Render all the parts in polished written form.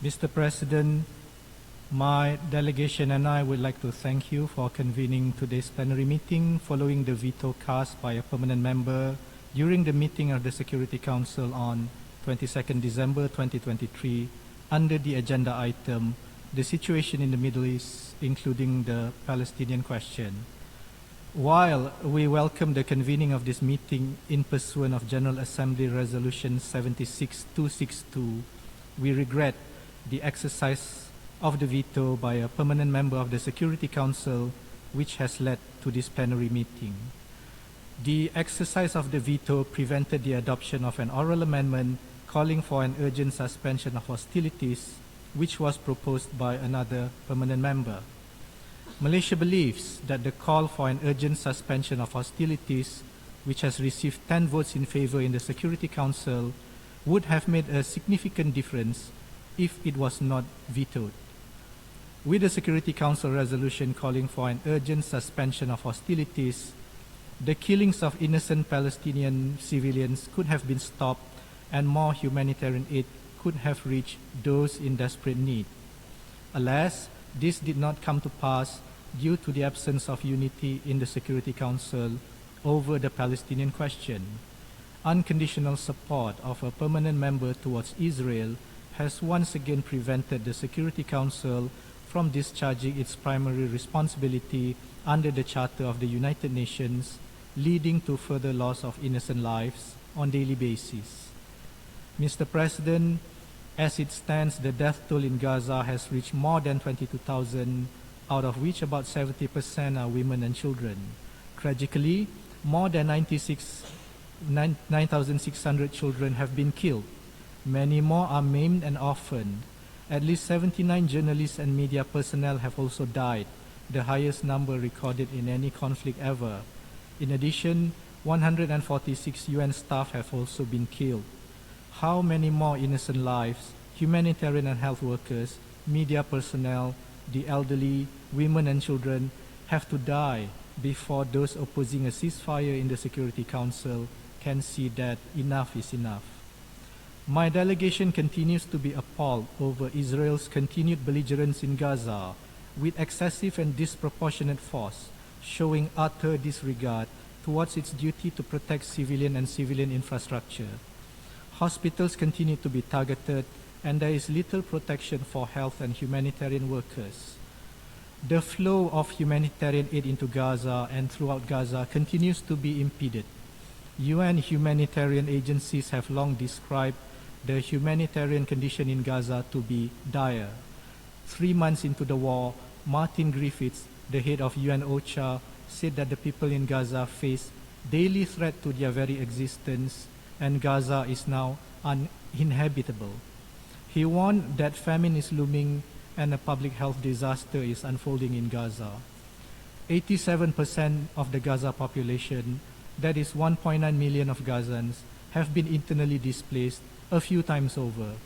Mr. President, my delegation and I would like to thank you for convening today's plenary meeting following the veto cast by a permanent member during the meeting of the Security Council on 22nd December 2023 under the agenda item, the situation in the Middle East, including the Palestinian question. While we welcome the convening of this meeting in pursuant of General Assembly Resolution 76262, we regret the exercise of the veto by a permanent member of the Security Council, which has led to this plenary meeting. The exercise of the veto prevented the adoption of an oral amendment calling for an urgent suspension of hostilities, which was proposed by another permanent member. Malaysia believes that the call for an urgent suspension of hostilities, which has received 10 votes in favor in the Security Council, would have made a significant difference if it was not vetoed. With the Security Council resolution calling for an urgent suspension of hostilities, the killings of innocent Palestinian civilians could have been stopped and more humanitarian aid could have reached those in desperate need. Alas, this did not come to pass due to the absence of unity in the Security Council over the Palestinian question. Unconditional support of a permanent member towards Israel has once again prevented the Security Council from discharging its primary responsibility under the Charter of the United Nations, leading to further loss of innocent lives on a daily basis. Mr. President, as it stands, the death toll in Gaza has reached more than 22,000, out of which about 70% are women and children. Tragically, more than 9,600 children have been killed. Many more are maimed and orphaned. At least 79 journalists and media personnel have also died, the highest number recorded in any conflict ever. In addition, 146 UN staff have also been killed. How many more innocent lives, humanitarian and health workers, media personnel, the elderly, women and children have to die before those opposing a ceasefire in the Security Council can see that enough is enough? My delegation continues to be appalled over Israel's continued belligerence in Gaza with excessive and disproportionate force, showing utter disregard towards its duty to protect civilian and civilian infrastructure. Hospitals continue to be targeted and there is little protection for health and humanitarian workers. The flow of humanitarian aid into Gaza and throughout Gaza continues to be impeded. UN humanitarian agencies have long described the humanitarian condition in Gaza to be dire. 3 months into the war, Martin Griffiths, the head of UN OCHA, said that the people in Gaza face daily threat to their very existence and Gaza is now uninhabitable. He warned that famine is looming and a public health disaster is unfolding in Gaza. 87% of the Gaza population, that is 1.9 million of Gazans, have been internally displaced a few times over.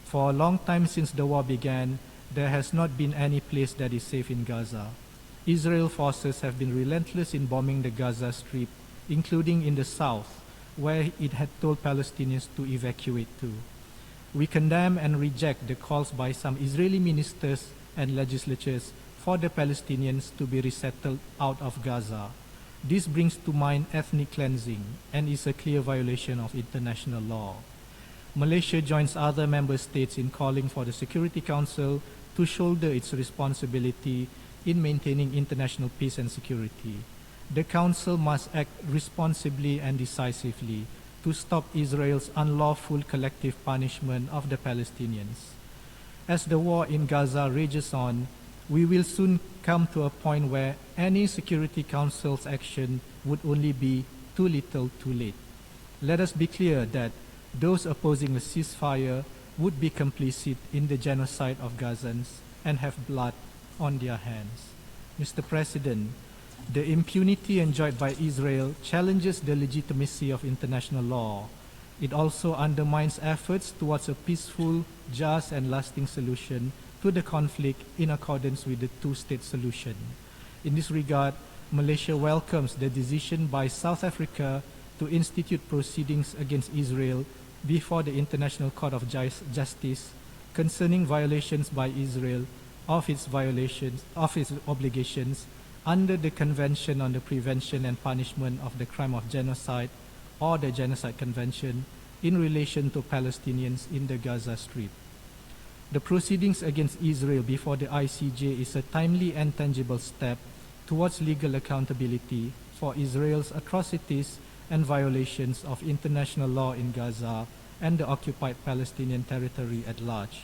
For a long time since the war began, there has not been any place that is safe in Gaza. Israel forces have been relentless in bombing the Gaza Strip, including in the south, where it had told Palestinians to evacuate to. We condemn and reject the calls by some Israeli ministers and legislatures for the Palestinians to be resettled out of Gaza. This brings to mind ethnic cleansing and is a clear violation of international law. Malaysia joins other member states in calling for the Security Council to shoulder its responsibility in maintaining international peace and security. The Council must act responsibly and decisively to stop Israel's unlawful collective punishment of the Palestinians. As the war in Gaza rages on, we will soon come to a point where any Security Council's action would only be too little too late. Let us be clear that those opposing a ceasefire would be complicit in the genocide of Gazans and have blood on their hands. Mr. President, the impunity enjoyed by Israel challenges the legitimacy of international law. It also undermines efforts towards a peaceful, just, and lasting solution to the conflict in accordance with the two-state solution. In this regard, Malaysia welcomes the decision by South Africa to institute proceedings against Israel before the International Court of Justice concerning violations by Israel of its obligations under the Convention on the Prevention and Punishment of the Crime of Genocide or the Genocide Convention in relation to Palestinians in the Gaza Strip. The proceedings against Israel before the ICJ is a timely and tangible step towards legal accountability for Israel's atrocities and violations of international law in Gaza and the occupied Palestinian territory at large.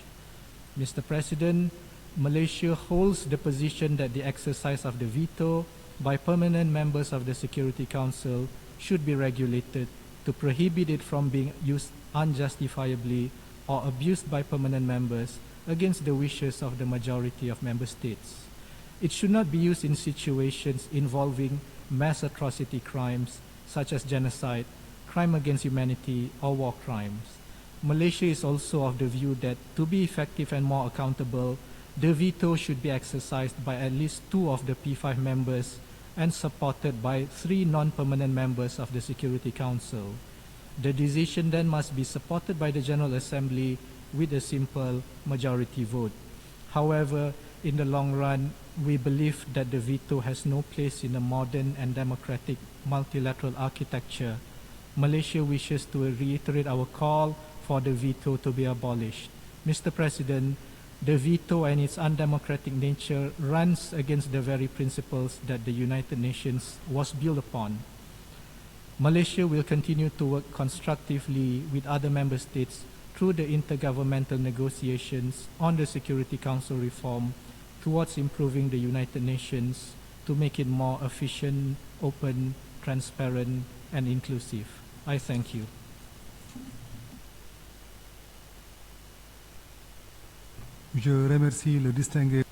Mr. President, Malaysia holds the position that the exercise of the veto by permanent members of the Security Council should be regulated to prohibit it from being used unjustifiably or abused by permanent members against the wishes of the majority of member states. It should not be used in situations involving mass atrocity crimes such as genocide, crime against humanity, or war crimes. Malaysia is also of the view that to be effective and more accountable, the veto should be exercised by at least 2 of the P5 members and supported by 3 non-permanent members of the Security Council. The decision then must be supported by the General Assembly with a simple majority vote. However, in the long run, we believe that the veto has no place in a modern and democratic multilateral architecture. Malaysia wishes to reiterate our call for the veto to be abolished. Mr. President, the veto and its undemocratic nature runs against the very principles that the United Nations was built upon. Malaysia will continue to work constructively with other member states through the intergovernmental negotiations on the Security Council reform towards improving the United Nations to make it more efficient, open, transparent, and inclusive. I thank you. Je remercie le distingué